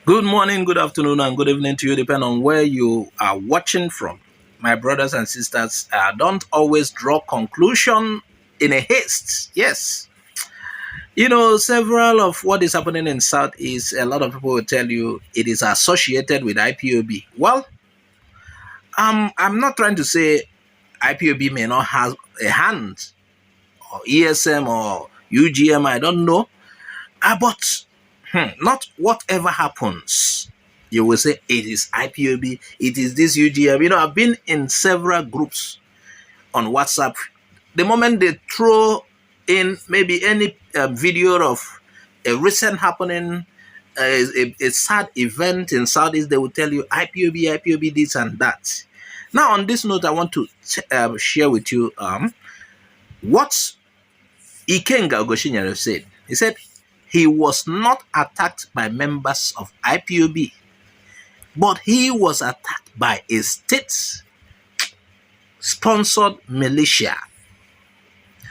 Good morning, good afternoon, and good evening to you, depending on where you are watching from. My brothers and sisters, don't always draw conclusion in a haste. Yes. Several of what is happening in Southeast, a lot of people will tell you it is associated with IPOB. Well, I'm not trying to say IPOB may not have a hand, or ESM or UGM, I don't know. But not whatever happens, you will say it is IPOB, it is this UGM. I've been in several groups on WhatsApp. The moment they throw in maybe any video of a recent happening, a sad event in Southeast, they will tell you IPOB, this and that. Now, on this note, I want to share with you what Ugochinyere said. He said, he was not attacked by members of IPOB, but he was attacked by a state-sponsored militia.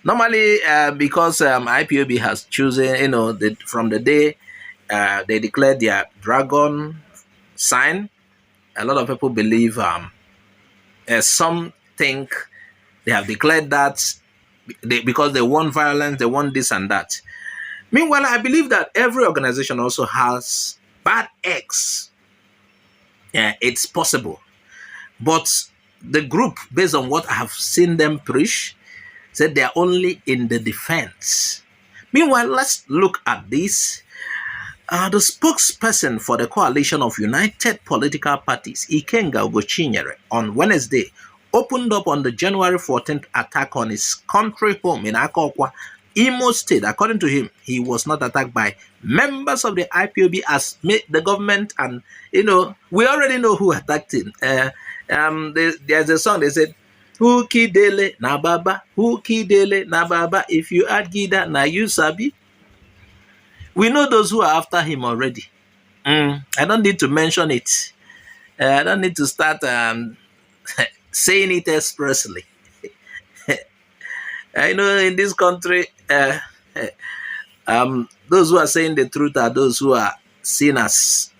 Normally, because IPOB has chosen, from the day they declared their dragon sign, a lot of people believe, some think they have declared that because they want violence, they want this and that. Meanwhile, I believe that every organization also has bad eggs. Yeah, it's possible. But the group, based on what I have seen them preach, said they are only in the defense. Meanwhile, let's look at this. The spokesperson for the Coalition of United Political Parties, Ugochinyere, on Wednesday, opened up on the January 14th attack on his country home in Akokwa, Imo State. According to him, he was not attacked by members of the IPOB as the government, and we already know who attacked him. There's a song they said, "Who kidele na baba, who kidele na baba, if you add gida na you sabi." We know those who are after him already. I don't need to mention it. I don't need to start saying it expressly. I know in this country, those who are saying the truth are those who are seen as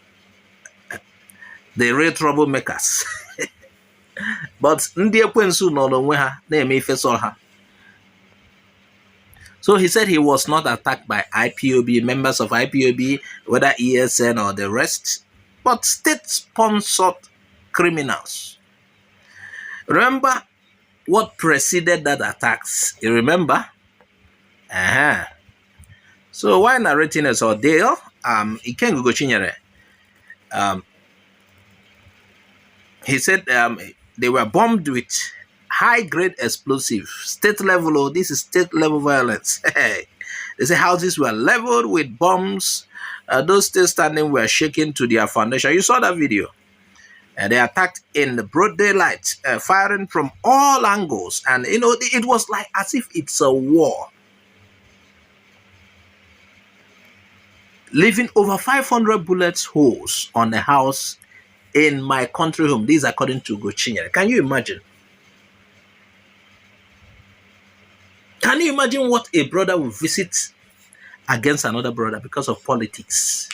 the real troublemakers. But ndị ekwensu nọ n'onwe ha na-eme ife sọ ha. So he said he was not attacked by IPOB, members of IPOB, whether ESN or the rest, but state-sponsored criminals. Remember what preceded that attacks? You remember? So while narrating his ordeal, Ugochinyere, he said they were bombed with high-grade explosive, state level. Oh, this is state-level violence. They say houses were leveled with bombs. Those still standing were shaken to their foundation. You saw that video. They attacked in the broad daylight, firing from all angles. And, it was like as if it's a war. Leaving over 500 bullets holes on the house in my country home. This is according to Ugochinyere. Can you imagine? Can you imagine what a brother will visit against another brother because of politics?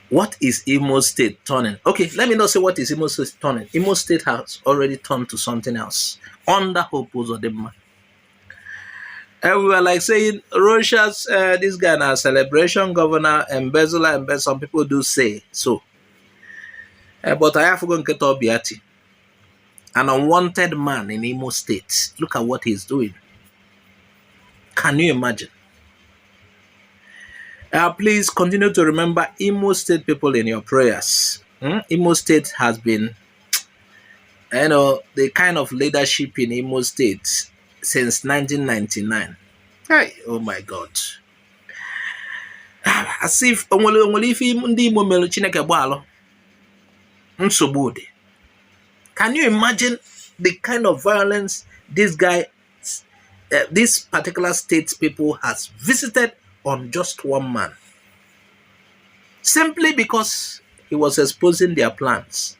What is Imo State turning? Okay, let me not say what is Imo State turning. Imo State has already turned to something else under Hope Uzodimma. And we were like saying, Russia's this guy now celebration governor, embezzler, some people do say so. But I have to go and get Obiati, an unwanted man in Imo State. Look at what he's doing. Can you imagine? Please continue to remember Imo State people in your prayers. Imo State has been, the kind of leadership in Imo State since 1999. Hey, oh my God. As if only if ndị Imo mere Chineke gbalụ nsogbu dị. Can you imagine the kind of violence this guy, this particular state people has visited on just one man? Simply because he was exposing their plans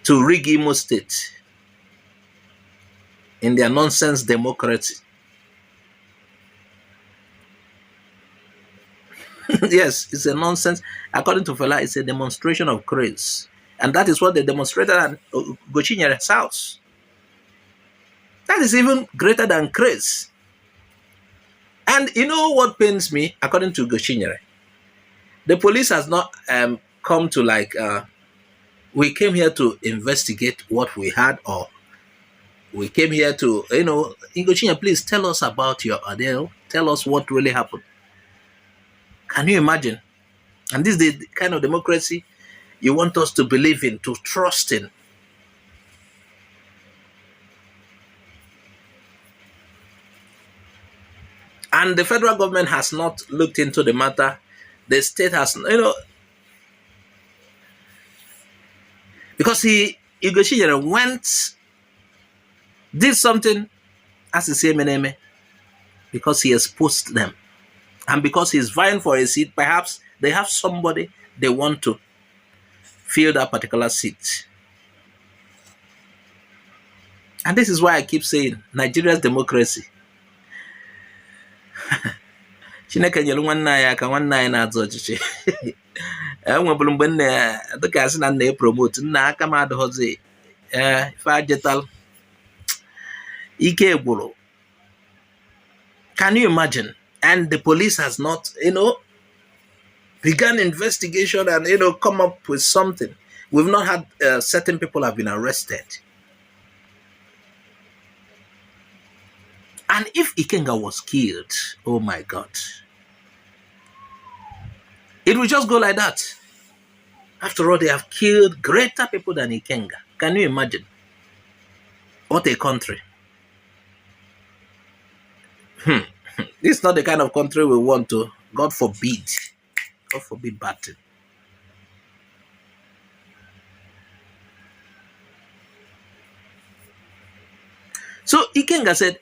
to rig Imo State in their nonsense democracy. Yes, it's a nonsense. According to Fela, it's a demonstration of grace. And that is what they demonstrated at Ugochinyere house. That is even greater than grace. And you know what pains me, according to Ugochinyere? The police has not come to like, we came here to investigate what we had, or we came here to, Ugochinyere, please tell us about your ordeal. Tell us what really happened. Can you imagine? And this is the kind of democracy you want us to believe in, to trust in. And the federal government has not looked into the matter. The state has, because Ugochinyere went, did something as the same name, because he exposed them. And because he's vying for a seat, perhaps they have somebody they want to fill that particular seat. And this is why I keep saying Nigeria's democracy. Chineke nyere nwanne anyị aka, nwanne anyị na-azụ ọchịchị. Enwebụrụ mgbe nna dịka asị na nna promote nna aka m adịghọzi ife ajetal ike gwụrụ. Can you imagine? And the police has not, begun investigation and, come up with something. We've not had certain people have been arrested. And if Ikenga was killed, oh my God, it will just go like that. After all, they have killed greater people than Ikenga. Can you imagine? What a country. This is not the kind of country we want to. God forbid. God forbid bad thing. So Ikenga said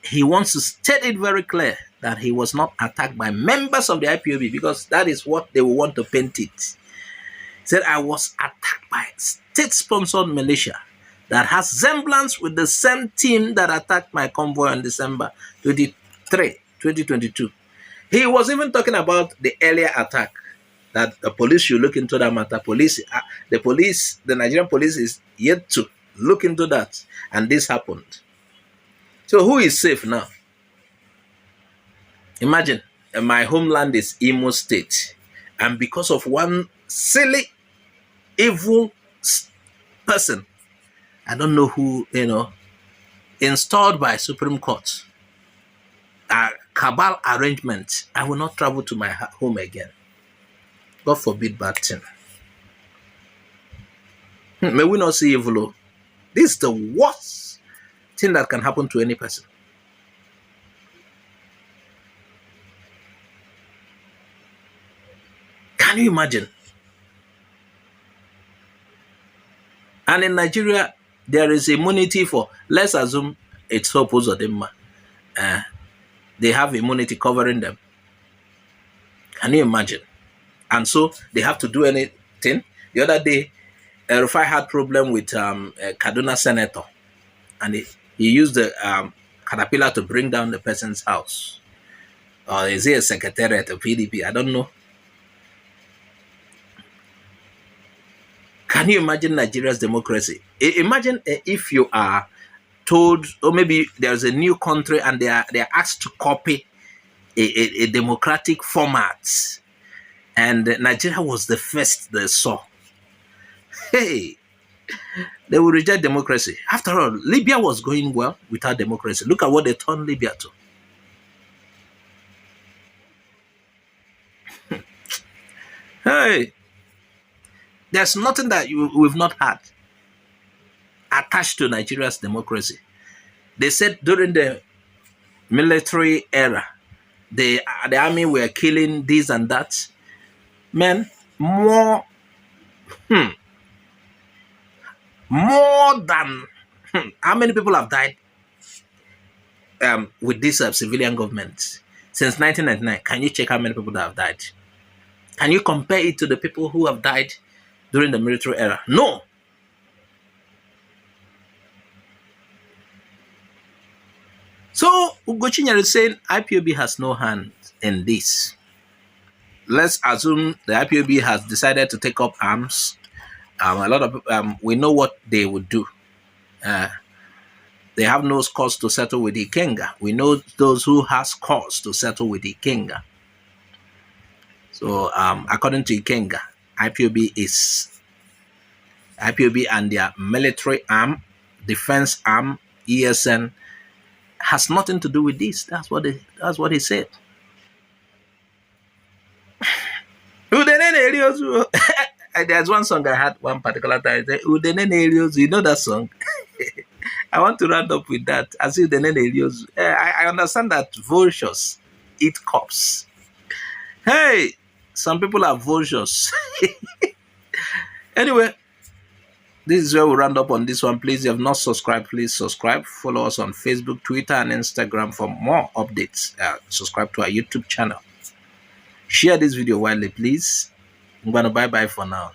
he wants to state it very clear that he was not attacked by members of the IPOB, because that is what they will want to paint it. He said, I was attacked by state-sponsored militia that has semblance with the same team that attacked my convoy on December 23, 2022. He was even talking about the earlier attack, that the police should look into that matter. The Nigerian police is yet to look into that, and this happened. So who is safe now? Imagine, my homeland is Imo State, and because of one silly, evil person, I don't know who, installed by Supreme Court, a cabal arrangement, I will not travel to my home again. God forbid bad thing. May we not see evil. This is the worst thing that can happen to any person. Can you imagine? And in Nigeria, there is immunity for, let's assume it's supposed of them. They have immunity covering them. Can you imagine? And so they have to do anything. The other day, Rufai had problem with a Kaduna senator, and he used the caterpillar to bring down the person's house. Or is he a secretary at the PDP? I don't know. Can you imagine Nigeria's democracy? Imagine if you are told, or maybe there's a new country and they are asked to copy a democratic format, and Nigeria was the first they saw. Hey, they will reject democracy. After all, Libya was going well without democracy. Look at what they turned Libya to. Hey, there's nothing that we've not had attached to Nigeria's democracy. They said during the military era, the army were killing this and that. Man, more than how many people have died with this civilian government since 1999? Can you check how many people that have died? Can you compare it to the people who have died during the military era? No. So Ugochinyere is saying IPOB has no hand in this. let's assume the IPOB has decided to take up arms. A lot of we know what they would do. They have no cause to settle with the Ikenga. We know those who has cause to settle with the Ikenga. So according to Ikenga, IPOB and their military arm, defense arm, ESN, has nothing to do with this. That's what he said. There's one song I had one particular time. You know that song? I want to round up with that. As if I understand that vultures eat corpse. Hey, some people are vultures. Anyway, this is where we round up on this one. Please, if you have not subscribed, please subscribe. Follow us on Facebook, Twitter, and Instagram for more updates. Subscribe to our YouTube channel. Share this video widely, please. I'm going to bye-bye for now.